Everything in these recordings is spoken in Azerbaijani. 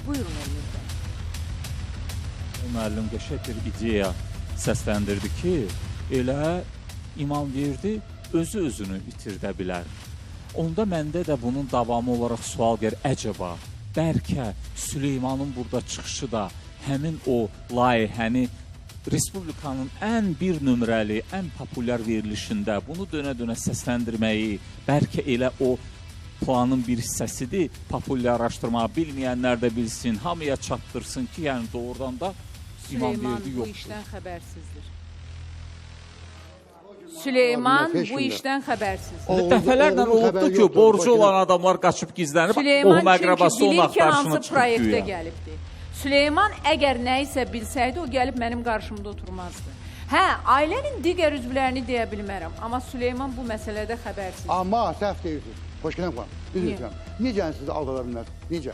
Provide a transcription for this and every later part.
Buyurun Elmir bəy. Müəllim qəşəng bir ideya səsləndirdi ki, elə İmamverdi özünü itirdə bilər. Onda məndə də bunun davamı olaraq sual gəlir, əcəba, bəlkə Süleymanın burada çıxışı da həmin o layihəni Respublikanın ən bir nömrəli, ən populyar verilişində bunu dönə-dönə səsləndirməyi, bəlkə elə o planın bir hissəsidir, populyarlaşdırmağı bilməyənlər də bilsin, hamıya çatdırsın ki, yəni doğrudan da Süleyman bu işdən xəbərsizdir. Süleyman bu işdən xəbərsizdir. Dəfələrlə oldu ki, borcu olan adamlar qaçıb gizlənib, Süleyman məqrəbası onun çünki bilir ki, axtarışına hansı çıxıb proyektə güya. gəlibdir. Süleyman əgər nəyisə bilsəydi, o gəlib mənim qarşımda oturmazdı. Hə, ailənin digər üzvlərini deyə bilmərəm, amma Süleyman bu məsələdə xəbərsiz. Amma səhv deyirsiniz. Hoşgələn xanım, üzrəm. Necə sizi aldada bilməz? Necə?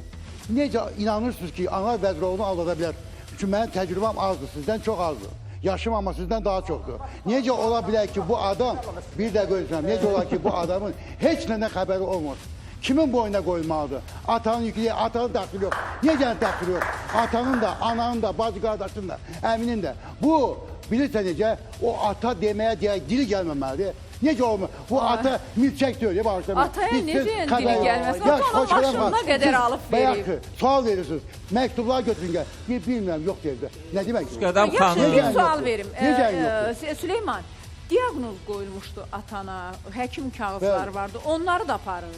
Necə inanırsınız ki, Anar Vəziroğlu aldada bilər? Çünki mənim təcrübəm azdır, sizdən çox azdır. Yaşım amma sizdən daha çoxdur. Necə ola bilər ki, bu adam, bir də gözləm, necə ola ki, bu adamın heç nədən xəbəri olmaz? Kimin boynuna qoyulmalıdır? Atanın yükü, atanın dəxili yox. Necə dəxili yox? Atanın da, ananın da, bacı qardaşının da, əminin də. Bu, bilirsən necə, o ata deməyə deyək, dili gəlməməlidir. Necə olmur? Bu ata milçək deyil, bağışlamayın. Ataya necə dili gəlməsin? Ata onun başına qədər alıb verib. Sual verirsiniz, məktublar götürün gəl. Bilmirəm, yox deyildi. Nə demək? Qədəm Yaxşı, xanım. bir sual verim. Necə yoxdur? Süleyman, diaqnoz qoyulmuşdu atana, həkim kağızları vardı. Onları da aparır.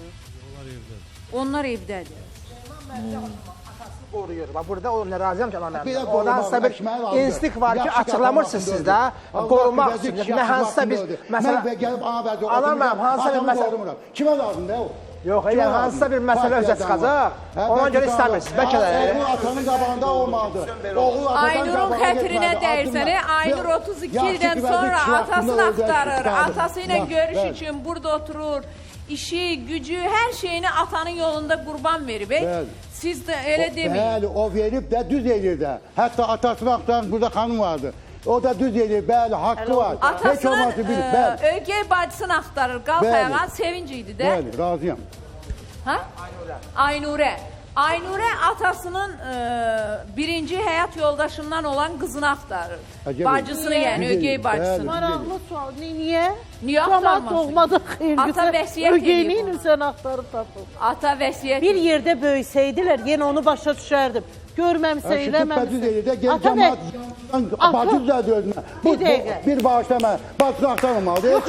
Onlar evdədir. Qoruyur. Burada o razıyam ki, Belə oradan sizə bir instinkt var ki, açıqlamırsınız siz də, qorumaq üçün. Nə hansısa bir, məsələn, alamam, hansısa bir məsələ. Kimə lazım da o? Yox, yəni hansısa bir məsələ özə çıxacaq, ona görə istəmirsiniz. Bəlkə də. Oğlu atanın qabağında olmalıdır. Aynur'un xətrinə dəyirsən, Aynur 32 ildən sonra atasını axtarır, atası ilə görüş üçün burada oturur. İşi, gücü, hər şeyini atanın yolunda qurban verib. Siz də elə deməyin. Bəli, o verib də düz eləyir də. Hətta atasını axtaran burada xanım vardı. O da düz eləyir, bəli, haqqı var. Atasının ögey bacısını axtarır, qalx ayağa, sevinc idi də. Bəli, razıyam. Aynurə. Aynurə atasının birinci həyat yoldaşından olan qızını axtarır. Bacısını, yəni ögey bacısını. Maraqlı sual. Niyə? Niyə Camaat axtarmasın? doğmada xeyir. Ata vəsiyyət Ögeyini edib. sən axtarıb tapıb. Ata vəsiyyət Bir yerdə böyüsəydilər, yenə onu başa düşərdim. Görməmsə, eləməmsə. Ata bacı düzəldi özünə. Bir dəqiqə. Bir bağışlama, bacısını axtarmamalıdır. Yox,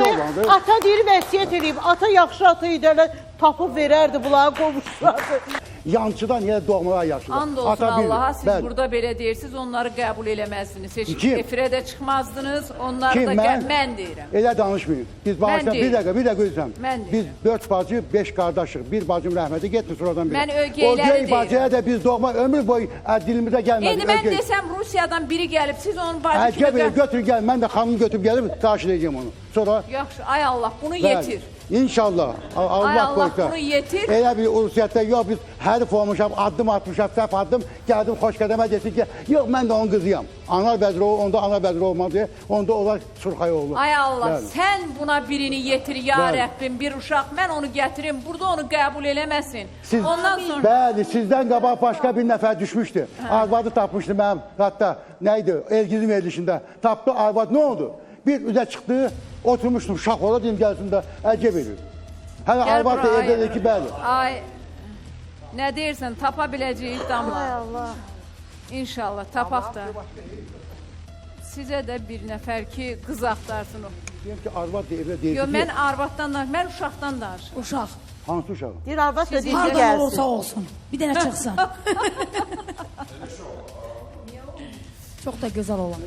ata deyir, vəsiyyət edib. Ata yaxşı ata idi, elə tapıb verərdi, bunları qovuşlardı. Yancıdan yenə doğmalar yaşlıdır. And olsun Allaha, siz burada belə deyirsiniz, onları qəbul eləməzdiniz. Heç efirə də çıxmazdınız, onları da mən deyirəm. Elə danışmayın. Biz bağışla, bir dəqiqə üzrəm. Biz 4 bacı, 5 qardaşıq. Bir bacım rəhməti getdi sonradan biri. Mən ögeyləri deyirəm. O göy bacıya da biz doğma ömür boyu dilimizə gəlmədik. İndi mən desəm Rusiyadan biri gəlib, siz onun bacı kimi... Götür gəl, mən də xanımı götürüb gəlib qarşılayacağım onu. Sonra... Yaxşı, ay Allah, bunu yetir. İnşallah. Allah qoysa. Bunu yetir. Elə bir ursiyyətdə yox, biz hərif olmuşam, addım atmışam, səhv addım, gəldim xoş qədəmə desin ki, yox, mən də onun qızıyam. Anar Vəziroğlu, onda Anar Vəziroğlu olmaz deyə, onda onlar Surxayoğlu. Ay Allah, sən buna birini yetir, ya Rəbbim, bir uşaq, mən onu gətirim, burada onu qəbul eləməsin. Ondan sonra... Bəli, sizdən qabaq başqa bir nəfər düşmüşdü. Arvadı tapmışdı mənim, hətta, nə idi, Elgizin verilişində. Tapdı, arvad, nə oldu? Bir üzə çıxdı, oturmuşdum, şaq ola deyim gəlsin də əlcə verir. Hələ arvad da evdədir ki, bəli. Ay, nə deyirsən, tapa biləcəyik damla. Ay Allah. İnşallah, tapaq da. Sizə də bir nəfər ki, qız axtarsın o. Deyim ki, arvad da evdə deyir ki... Yox, mən arvaddan danışım, mən uşaqdan danışım. Uşaq. Hansı uşaq? Deyir, arvad da deyir, Hardan gəlsin. olursa olsun. Bir dənə çıxsın. Çox da gözəl olan.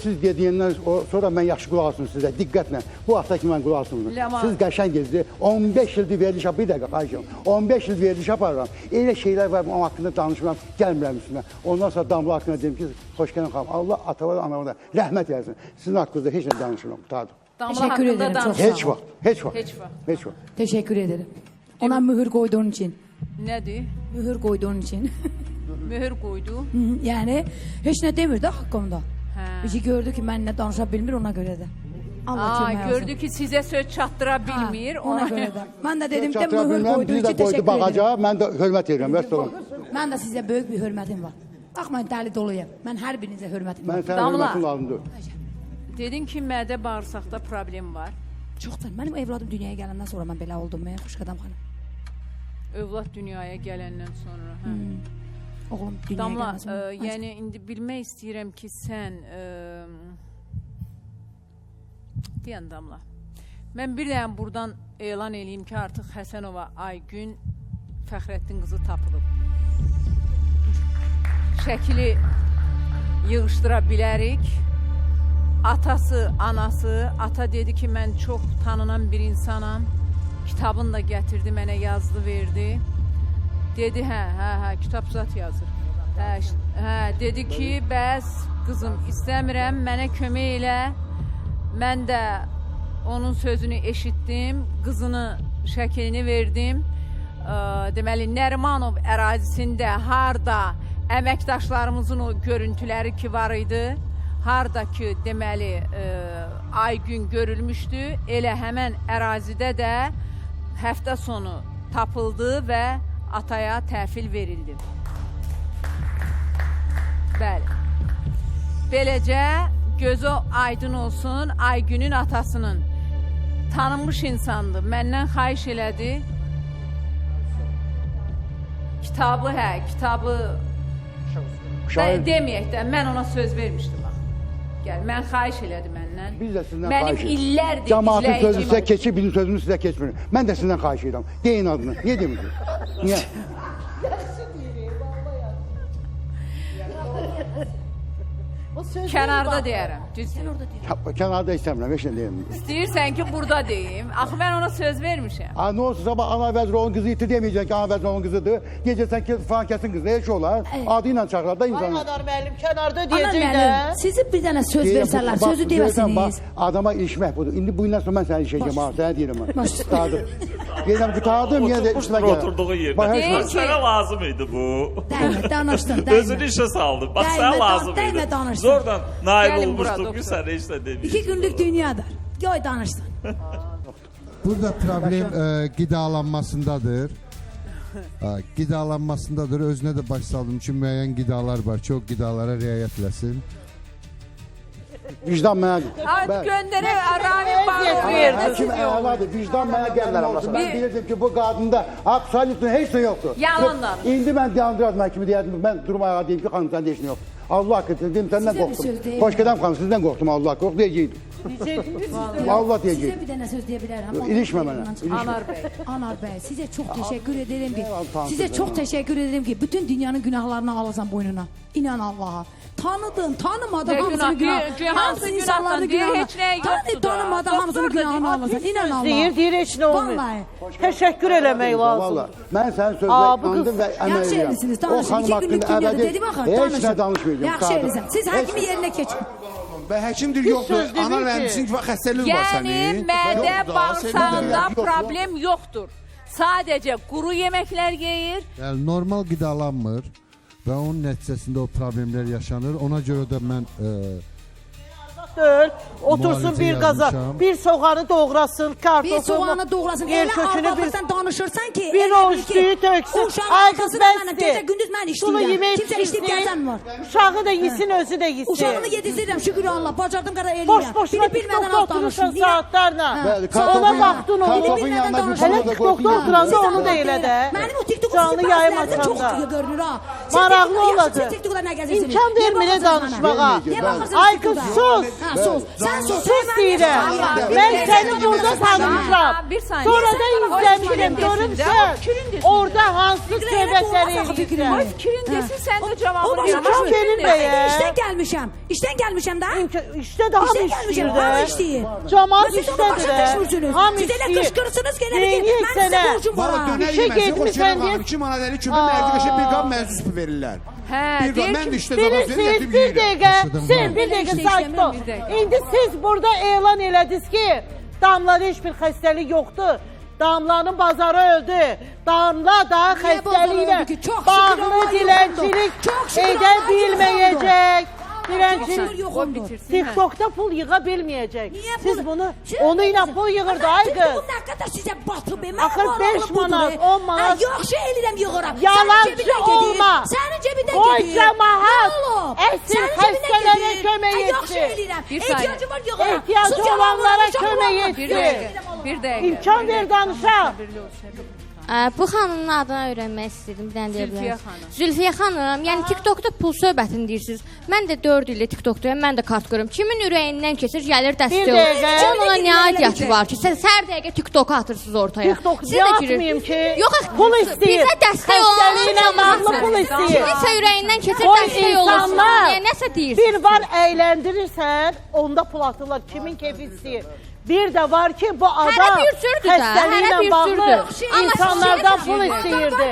Siz dediyindən sonra mən yaxşı qulaq asım sizə, diqqətlə. Bu hafta ki, mən qulaq asım. Siz qəşəngizdir. 15 ildir veriliş bir dəqiqə, xahişim. 15 il veriliş aparıram. Elə şeylər var, onun haqqında danışmıram, gəlmirəm üstünə. Ondan sonra Damla haqqında dedim ki, xoş gəlin xanım, Allah atalar, analara rəhmət eləsin. Sizin haqqınızda heç nə danışmıram, qurtardım. Teşekkür ederim, çok sağ Heç ol. vaxt, heç vaxt. Heç vaxt. Teşekkür ederim. Ona mühür koyduğun için. Nədir? Mühür koyduğun için. Mühür qoydu. Yani heç nə demirdi haqqımda. Bizi gördü ki, mən nə danışa bilmir, ona görə də. Allah kömək olsun. Gördü ki, sizə söz çatdıra bilmir. Ona görə də. Mən də dedim ki, Çatıra mühür bilməm, koyduğu bir için də qoydu teşekkür ederim. bağacağa, mən də hörmət edirəm, vəst olun. Mən də sizə böyük bir hörmətim var. Baxmayın, dəli doluyum. Mən hər birinizə hörmətim var. Mən sənin Damla. hörmətin lazımdır. Dedin ki, mədə bağırsaqda problem var. Çoxdur. Mənim evladım dünyaya gələndən sonra mən belə oldum. Mən Xoşqədəm xanım. Övlad dünyaya gələndən sonra. Hə. Oğlum dünyaya Damla, gələndən sonra. yəni indi bilmək istəyirəm ki, sən deyən Damla. Mən bir dənə buradan elan eləyim ki, artıq Həsənova Aygün Fəxrəddin qızı tapılıb. Şəkili yığışdıra bilərik. Atası, anası, ata dedi ki, mən çox tanınan bir insanam. Kitabını da gətirdi, mənə yazdı, verdi. Dedi, hə, kitab zat yazır. Dedi ki, bəs qızım, istəmirəm, mənə kömək elə. Mən də onun sözünü eşitdim, qızını, şəklini verdim. Deməli, Nərimanov ərazisində harda əməkdaşlarımızın o görüntüləri ki var idi, harda ki, deməli, Aygün görülmüşdü, elə həmən ərazidə də həftə sonu tapıldı və ataya təhvil verildi. Bəli. Beləcə, gözü aydın olsun, Aygünün atasının tanınmış insandır. Məndən xahiş elədi. Kitabı, kitabı deməyək də, mən ona söz vermişdim. Gəl, mən xahiş elədi məndən. Biz də sizdən Mənim xahiş edirəm. illərdir Cəmaatın sözü sizə izləyicim. keçir, bizim sözümüz sizə keçmir. Mən də sizdən xahiş edirəm. Deyin adını. Niyə demirsiniz? Niyə? Kənarda deyərəm, düzdür. Kənarda istəmirəm, heç nə deyim. İstəyirsən ki, burada deyim. Axı, mən ona söz vermişəm. Ne olsun sabah ana Vəzirovun qızı iti demeyeceksin ki ana Vəzirovun kızıdır. Diyeceksen ki falan kesin kızı. Ne iş olar? Adıyla çağırlar da Ay insanlar. Anar müəllim, kənarda Ana deyəcək də. müəllim, sizi bir dənə söz versələr, sözü deməsiniz. Adama ilişmək budur. İndi bu gündən sonra mən səni ilişəcəm ha. Sənə deyirəm mən. Qutadım. Deyirəm qutadım, yenə də üstünə gəlir. Oturduğu yerdə. Deyir ki- Sənə lazım idi bu. Dəymə, danışdın, dəymə. Özünü işə saldın. Bax, Dəymə, sənə lazım dəymə, idi. danışdın. Zordan nail Gəlin bura, olmuşdum ki, doktor. sənə heç nə deməyim. 2 günlük dünyadır. Yoy danışsın. Burada problem qidalanmasındadır. Qidalanmasındadır. Özünə də baş saldım ki, müəyyən qidalar var ki, o qidalara riayət eləsin. Vicdan mənə. Hadi göndərək, Ramin Bağır verdi. Həkim əladır. Vicdan mənə gəlmir olsun. Ben bilirdim ki bu qadında absolutun heç nə yoxdur. Yalan danış. İndi mən deyandırdım həkimi deyərdim. Mən durma ayağa deyim ki, xanım səndə heç nə yoxdur. Allah haqqı dedim, səndən Sizə bir qorxdum. söz deyim. Xoş gedəm xanım, sizdən qorxdum Allah haqqı. Qorx deyəcəkdim. Allah Sizə deyəcəkdim. bir dənə söz deyə bilərəm. İlişmə mənə. İlişmə. Anar bəy. Anar bəy, sizə çox təşəkkür edirəm ki, Tamam, sizə tamam. çox təşəkkür edirəm ki, bütün dünyanın günahlarını alırsan boynuna. İnan Allaha. Tanıdın, tanımadın Ne hamısını günah, günah. hansı insanların günahdan, günahını. heç nəyə yoxdur da. Tanımadın hamısını Doktor da günahını alırsan. İnan Allaha. Deyir, heç nə olmuyor. Vallahi. Təşəkkür eləmək lazım. Vallahi. Mən sənin sözlə Aa, bu inandım qız- və əməl Yaxşı edirəm. eləsiniz, O danışın. xanım 2 günlük haqqında dünyada əbədi dedi baxın, heç danışın. nə danışmayacağım. Yaxşı eləsən. Siz həkimin yerinə keçin. Və həkimdir Bir yoxdur. söz demir Ana ki. müəllimsin xəstəliyin var Yəni, sənin. mədə Yoxdur, bağırsağında Yox, yox. problem yoxdur. Sadəcə quru yeməklər yeyir. Yəni normal qidalanmır və onun nəticəsində o problemlər yaşanır. Ona görə də mən Deyil, otursun Müalicə bir qaza, yazmışam. bir soğanı doğrasın, kartofunu, Bir soğanı doğrasın. el Elə kökünü ağzına bir sen danışırsan ki. bir elə o bil ki, üstüyü töksün. Uşağın Ay atası kız da mənim. bəsdir. Gecə gündüz mən Sulu işləyirəm. yemək Kimsə işləyib gələn var. Uşağı da yesin, özü də yesin. Uşağını yedizdirirəm şükür Allah. Bacardım qədər eləyirəm. Boş boşuna Biri bilmədən TikTokda alt danışır. oturursan saatlarla. Bəli, Ona vaxtın olur. kartofun yanında Hele gülsün Hele da TikTokda qoysun. oturanda onu da elə də. Mənim o TikTok Canlı yayım çox açanda. görünür ha. Siz Maraqlı TikTokda- oladı. Siz TikTokda nə gəzirsiniz? İmkan vermir Niyə danışmağa. baxırsınız mənə? Niyə baxırsınız Ay kız TikTokda? sus. Ha, sus. Sen sus. Sus deyirəm. Mən səni burada tanımışam. Bir saniyə. Sonra da O izləmişəm, fikrin görürsən. desin, fikrin desin. Orada hansı söhbətləri olmaz axı fikrin. edirsən. Ay fikrin desin, sən də O cavabını başa ver. düşmür. Fikrin Fikrin desin. bəyə. İşdən gəlmişəm. İşdən gəlmişəm də. İşte daha İşdən mı gəlmişəm. işləyir Hamı də? işləyir. Camaat Siz onu başa işlədir də. düşmürsünüz. Hamı Siz elə işləyir. qışqırırsınız ki, elə ki, Neyiniyək mən sizə sənə? borcum var. ha. dönər İşə yeməsi, o getmisən şeyə deyə- baxın, 2 manat 50 köpək mərdiveşə bir qab məzun süpü verirlər. Hə, Bir qab, deyir mən də ki, işdə qabaq Bilirsiniz yetib bir yeyirəm. dəqiqə, Yaşadım siz var. bir dəqiqə İşte sakit işləmirəm, ol. bir dəqiqə. İndi siz burada elan elədiniz ki, Damlada heç bir xəstəlik yoxdur. Damlanın bazarı öldü. Damla da Niyə bazarı xəstəliklə öldü ki? Çox şükür bağlı Allah dilənçilik yoxdur. Çox şükür edə Allah bilməyəcək. Direnci TikTok'da pul yığa bilməyəcək. Siz bunu onu ilə pul yığırdı ay qız. Bu nə qədər sizə batıb? Axır 5 manat, 10 manat. Yaxşı eləyirəm yığıram. Yalancı olma. Sənin cəbindən Qoy gedir. cəmaət əsir xəstələrə kömək Yaxşı etsin. eləyirəm. Bir saniyə. Ehtiyacım var yığıram. Ehtiyacı olanlara kömək Bir etsin. dəqiqə. Bir dəqiqə. İmkan ver danışaq. Bu xanımın adını öyrənmək istəyirdim, bir dənə deyə Zülfiyə bilərəm. xanım. Zülfiyə xanım, yəni TikTokda pul söhbətini deyirsiniz. Mən də 4 ildir TikTokdayam, mən də kart görürəm. Kimin ürəyindən keçir, gəlir dəstək Bir olur. dəqiqə. Onun ona nə aidiyyatı var ki, siz hər dəqiqə TikToka atırsınız ortaya. TikTok Siz də girir. atmayayım ki, Yox, pul istəyir. Bizə dəstək Xəstəliyinə bağlı olmaz. pul istəyir. Kiminsə ürəyindən keçir, Qoy dəstək olursun. insanlar Nəsə deyirsiniz. bir var əyləndirirsən, onda pul atırlar. Kimin keyfi istəyir? Bir də var ki, bu adam Hərə bir sürdür də, xəstəliyinlə hərə bir bağlı sürdür. Amma insanlardan siz pul şey istəyirdi.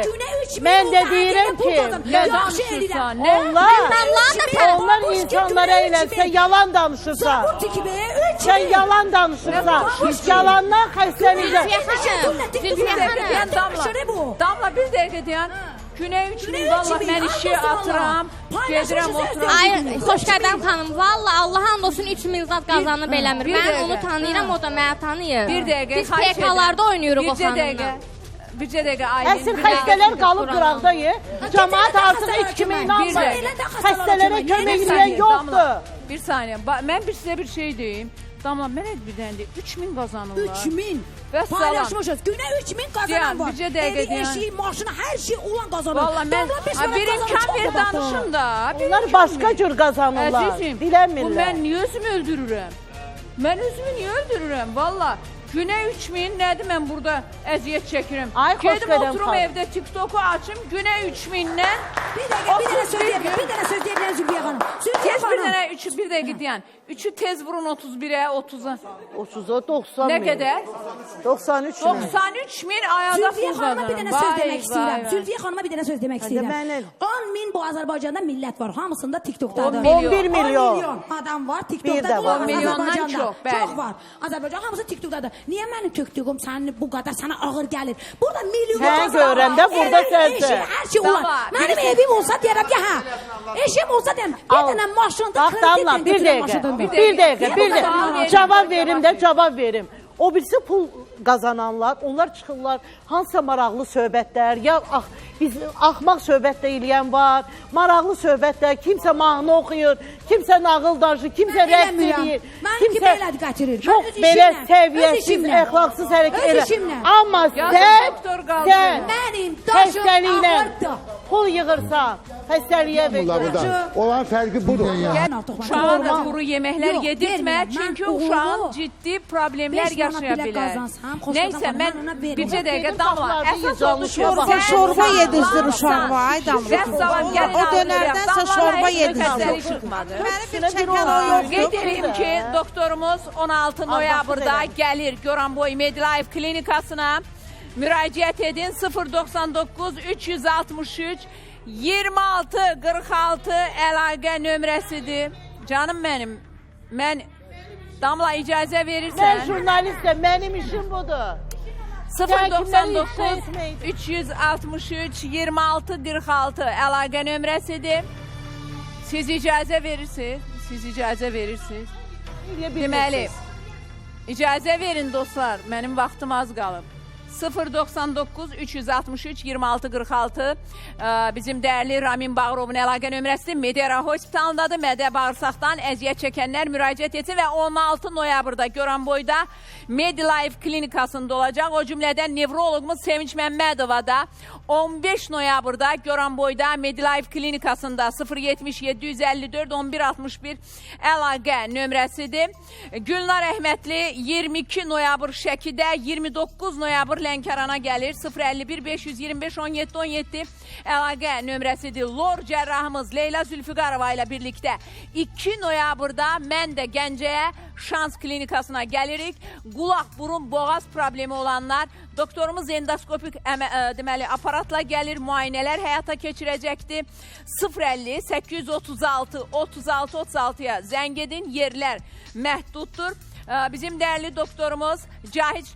Mən də deyirəm ki, Yaxşı eləyirəm. onlar insanlara eylənsə yalan danışırsan. Sen yalan danışırsan. Yalandan xəstəliyəcək. Damla bir dəqiqə deyən. Günə 3000 valla mən işi atıram, gedirəm oturam. Ay, xoş gəldən xanım. Valla Allah and olsun 3000 zat qazanıb eləmir. bir Mən dəqiqə. onu tanıyıram, o da məni tanıyır. Bir dəqiqə. Biz PK-larda oynayırıq o xanımla. Bircə dəqiqə Aylin. Əsl xəstələr qalıb qıraqdayı. Cəmaat artıq heç kimi inanmır. Xəstələrə kömək edən yoxdur. Bir saniyə. Mən sizə bir şey deyim. Damla, mənə bir dənə deyim. 3000 qazanırlar. 3000 Və salam. paylaşmışız. Günə 3000 kazanan var. Bircə dəqiqə Evi, deyən. eşiği, maşını, hər şey olan kazanır. Valla mən bir imkan ver danışım da. Onlar başqa cür qazanırlar. Əzizim, bu Bilənmirlər. mən niyə özümü öldürürəm? Mən özümü niyə öldürürəm? Valla. Günə 3000 nədir mən burada əziyyət çəkirəm. Ay, xoş Gedim qədəm oturum xanım. evdə TikTok'u açım. Günə 3000'dən. Bir dənə söz deyirəm, bir dənə söz deyirəm Zülfiyə xanım. Zülfiyə Tez bir xanım. dənə 3 bir dəqiqə deyən. 3'ü tez vurun 31'e 30'a. 30'a 90 Ne min. kadar? 93 min. 93 bin ayada Zülfiyə pul xanıma bir dənə kazanırım. söz Vay, demək istəyirəm. vay. Zülfiyə xanıma bir dənə söz demək istəyirəm. Deməli. 10 min bu Azərbaycanda millət var. Hamısında TikTokdadır. 11 milyon. 10 milyon adam var Bir TikTokda. də var. 10 milyondan Azərbaycanda. çox, bəli. Çox var. Azərbaycan hamısı TikTokdadır. Niyə mənim TikTokum sənin bu qədər sənə ağır gəlir? Burada milyonlarca Hə, görəndə burada sənsən. Hər şey olan. Tamam, Mənim birisi- evim olsa deyərəm ki, hə. Eşim olsa deyərəm. Bir Al. dənə maşında Bax Damla, bir dəqiqə, bir dəqiqə. Cavab verim də, cavab verim. O birisi pul qazananlar, onlar çıxırlar, hansısa maraqlı söhbətlər, ya biz axmaq söhbətdə eləyən var, maraqlı söhbətdə, kimsə mahnı oxuyur, kimsə nağıl danışır, kimsə rəqs edir, Mənimki belədir gətirir. çox belə səviyyəsiz, əxlaqsız hərəkət Öz edir. işimlə. Amma sən Mənim daşım xəstəliyinə ağırdır. pul yığırsan, xəstəliyə Bunlar verir. burada. Olan fərqi budur. Uşağa da quru yeməklər Yox, yedirtmə, vermirəm. çünki Mən uşağın uğurlu. ciddi problemlər 5 manat yaşaya bilə bilər. qazansam, xoşbəxt Neysə, mən adamlarına veririm. bircə dəqiqə Damla, əsas Canlı oldu ki, şorba- sən şorba sağlamsan, yedirsin uşağıma, ay Damla. Vəssalam, gəlin O dönərdənsə şorba yedirsin. Xəstəlik çıxmadı. Məni bir çəkən o yoxdur. Qeyd edeyim ki, doktorumuz 16 noyabrda gəlir Goranboy Medlife klinikasına. Müraciət edin 099 363 26 46 əlaqə nömrəsidir. Canım mənim, mən Damla icazə Mən verirsən. jurnalistəm, mənim işim budur. 099 363 26 46 əlaqə nömrəsidir. Siz icazə verirsiniz. Siz icazə verirsiniz. Deməli, icazə verin dostlar, mənim vaxtım az qalıb. 099 363 26 46 bizim dəyərli Ramin Bağırovun əlaqə nömrəsi Medera Hospitalındadır. Mədə bağırsaqdan əziyyət çəkənlər müraciət etsin və 16 noyabrda Goranboyda Medlife klinikasında olacaq. O cümlədən nevroloqumuz Sevinç Məmmədova da 15 noyabrda Goranboyda Medlife klinikasında 070 754 11 61 əlaqə nömrəsidir. Gülnar Əhmədli 22 noyabr Şəkidə, 29 noyabr Lənkərana gəlir. 051 525 17 17 əlaqə nömrəsidir. Lor cərrahımız Leyla Zülfüqarova ilə birlikdə 2 noyabrda mən də Gəncəyə Şans klinikasına gəlirik. Qulaq, burun, boğaz problemi olanlar doktorumuz endoskopik deməli aparatla gəlir, müayinələr həyata keçirəcəkdir. 050 836 36 36-ya zəng edin, yerlər məhduddur. Bizim dəyərli doktorumuz Cahid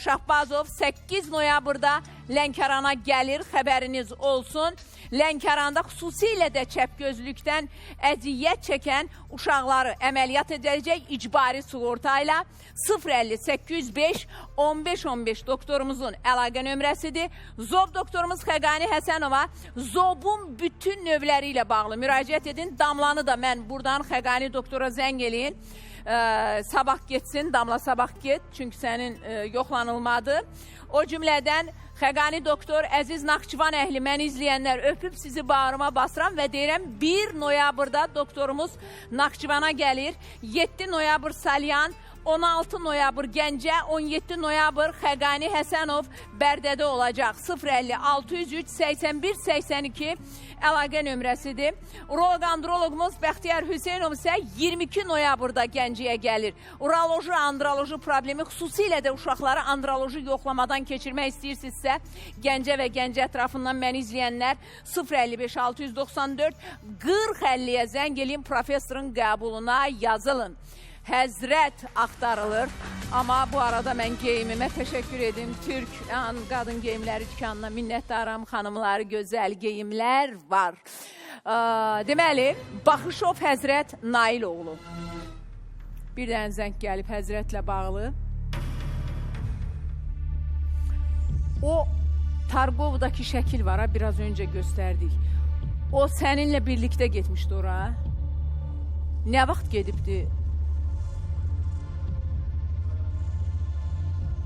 Şahbazov 8 noyabrda Lənkərana gəlir, xəbəriniz olsun. Lənkəranda xüsusilə də çəpgözlükdən əziyyət çəkən uşaqları əməliyyat edəcək icbari sığorta ilə 050-805-1515 doktorumuzun əlaqə nömrəsidir. Zob doktorumuz Xəqani Həsənova Zobun bütün növləri ilə bağlı müraciət edin. Damlanı da mən buradan Xəqani doktora zəng eləyin. Sabah getsin, Damla sabah get, çünki sənin yoxlanılmadı. O cümlədən Xəqani doktor, əziz Naxçıvan əhli, məni izləyənlər, öpüb sizi bağrıma basıram və deyirəm 1 noyabrda doktorumuz Naxçıvana gəlir. 7 noyabr Salyan, 16 noyabr Gəncə, 17 noyabr Xəqani Həsənov Bərdədə olacaq. 050-603-81-82 əlaqə nömrəsidir. Urolog-andrologumuz Bəxtiyar Hüseynov isə 22 noyabrda Gəncəyə gəlir. Uroloji, androloji problemi, xüsusilə də uşaqları androloji yoxlamadan keçirmək istəyirsinizsə, Gəncə və Gəncə ətrafından məni izləyənlər 055-694-40-50-yə zəng eləyin, professorun qəbuluna yazılın. Həzrət axtarılır. Amma bu arada mən geyimimə təşəkkür edim. Türk qadın geyimləri dükanına minnətdaram. Xanımları gözəl geyimlər var. Deməli, Baxışov Həzrət Nailoğlu. Bir dənə zəng gəlib Həzrətlə bağlı. O Targovdakı şəkil var, biraz öncə göstərdik. O səninlə birlikdə getmişdi ora. Nə vaxt gedibdi?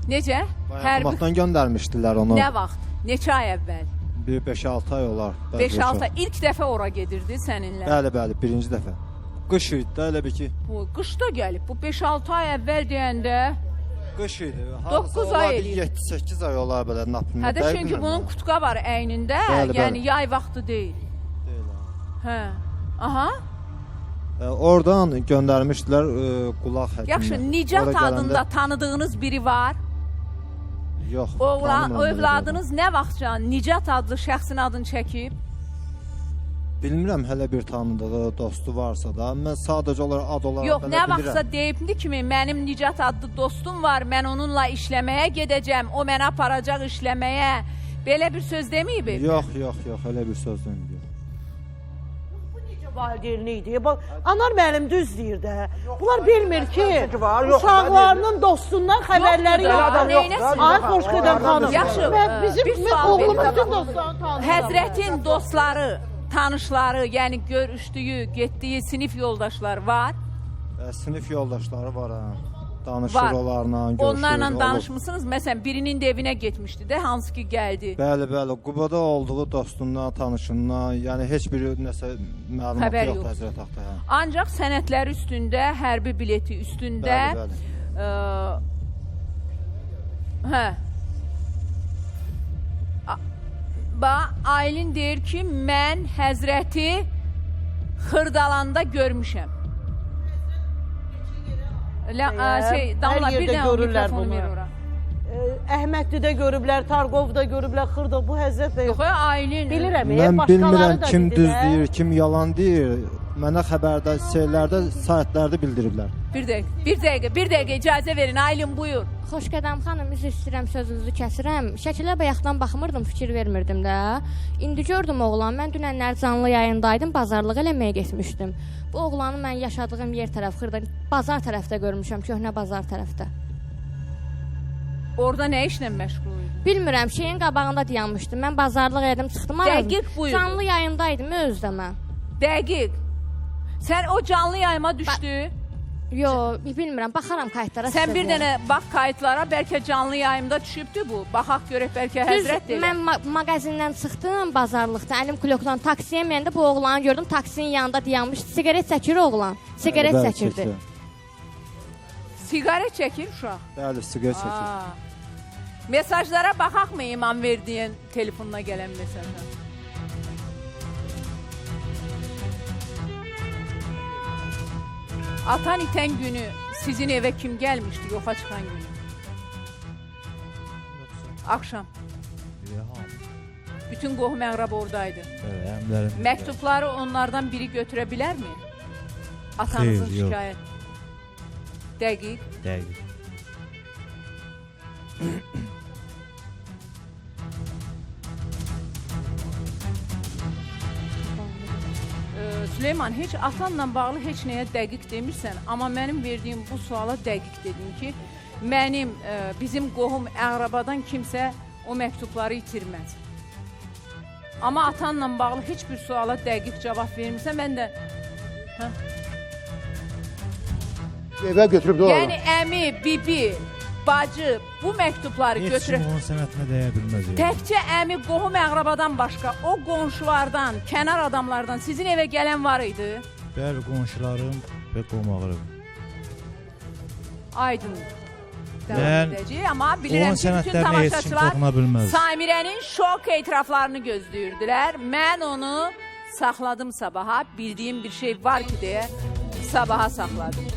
Necə? Bayaqlamaqdan göndərmişdilər onu. Nə vaxt? Neçə ay əvvəl? 5-6 ay olar. 5-6 ay. İlk dəfə ora gedirdi səninlə? Bəli, birinci dəfə. Qış idi də, elə bir ki. Qışda gəlib. Bu 5-6 ay əvvəl deyəndə... Qış idi. 9 ay eləyir. 7-8 ay olar belə. Hədə çünki bunun kutka var əynində, yəni yay vaxtı deyil. Deyil. Hə. Aha. Oradan göndərmişdilər qulaq həkiminə. Yaxşı, Nicat adında tanıdığınız biri var? Yox, övladınız nə vaxt Nicat adlı şəxsin adını çəkib? Bilmirəm, hələ bir tanıdığı dostu varsa da, mən sadəcə olaraq ad olaraq yox, nə vaxtsa deyibdi kimi, mənim Nicat adlı dostum var, mən onunla işləməyə gedəcəm, o mənə aparacaq işləməyə. Belə bir söz deməyib? Yox, hələ bir söz deməyib. Valideynli idi. Anar müəllim düz deyir də. Bunlar bilmir ki, uşaqlarının dostundan xəbərləri yoxdur. Ay, xoş gedəm xanım. Yaxşı, bizim oğlumuzun dostlarını tanıyır. Həzrətin dostları, tanışları, yəni görüşdüyü, getdiyi sinif yoldaşlar var? Sinif yoldaşları var, danışır onlarla, görüşür. Onlarla danışmışsınız, məsələn, birinin də evinə getmişdi də, hansı ki gəldi? Bəli, Qubada olduğu dostundan, tanışından, yəni heç bir nəsə məlumat yoxdur Həzrət Axtaya. Ancaq sənədləri üstündə, hərbi bileti üstündə... Bəli. Aylin deyir ki, mən Həzrəti Xırdalanda görmüşəm. Damla, bir dənə o mikrofonu ver ora. Əhmədlidə görüblər, Targovda görüblər, Xırda, bu Həzrət də yox. Aylin. Bilirəm, mən bilmirəm kim düz deyir, kim yalan deyir. Mənə xəbərdə, şeylərdə, saytlarda bildiriblər. Bir dəqiqə icazə verin, Aylin buyur. Xoş qədəm xanım, üzr istəyirəm, sözünüzü kəsirəm. Şəkilə bayaqdan baxmırdım, fikir vermirdim də. İndi gördüm oğlan, mən dünənlər canlı yayındaydım, bazarlıq eləməyə getmişdim. Bu oğlanı mən yaşadığım yer tərəf, Xırda, bazar tərəfdə görmüşəm, köhnə bazar tərəfdə. Orada nə işlə məşğul idi? Bilmirəm, şeyin qabağında dayanmışdım, mən bazarlıq edim, çıxdım. Dəqiq buyur. Canlı yayındaydım özdə mən. Dəqiq. Sən o canlı yayıma düşdü? Yox, bilmirəm, baxaram kayıtlara. Sən bir dənə bax kayıtlara, bəlkə canlı yayımda düşübdü bu. Baxaq görək, bəlkə Həzrət deyil. Mən mağazindən çıxdım bazarlıqda, əlim kulokdan taksiyə məndə bu oğlanı gördüm, taksinin yanında dayanmış, sigaret çəkir oğlan, sigaret çəkirdi. Sigaret çəkir uşaq? Bəli, sigaret çəkir. Mesajlara baxaq mı İmam verdiyin telefonuna gələn mesajlar? Atan itən günü sizin evə kim gəlmişdi, yoxa çıxan günü? Akşam. Bütün qohum əqrab oradaydı. Məktubları onlardan biri götürə bilərmi? Atanızın şikayət. Dəqiq. Dəqiq. Süleyman, heç atanla bağlı heç nəyə dəqiq demirsən, amma mənim verdiyim bu suala dəqiq dedim ki, mənim bizim qohum əqrabadan kimsə o məktubları itirməz. Amma atanla bağlı heç bir suala dəqiq cavab vermirsən, mən də... Evə götürüb də Yəni əmi, bibi, bacı bu məktubları Heç götürüb... kim onun sənətinə dəyə bilməz. Təkcə əmi, qohum əqrabadan başqa, o qonşulardan, kənar adamlardan sizin evə gələn var idi? Bəli, qonşularım və qonaqlarım. Aydın. Devam edəcək, amma bilirəm onun ki, bütün sənətlərinə heç kim toxuna tamaşaçılar bilməz. Samirənin şok etiraflarını gözləyirdilər. Mən onu saxladım sabaha, bildiyim bir şey var ki deyə sabaha saxladım.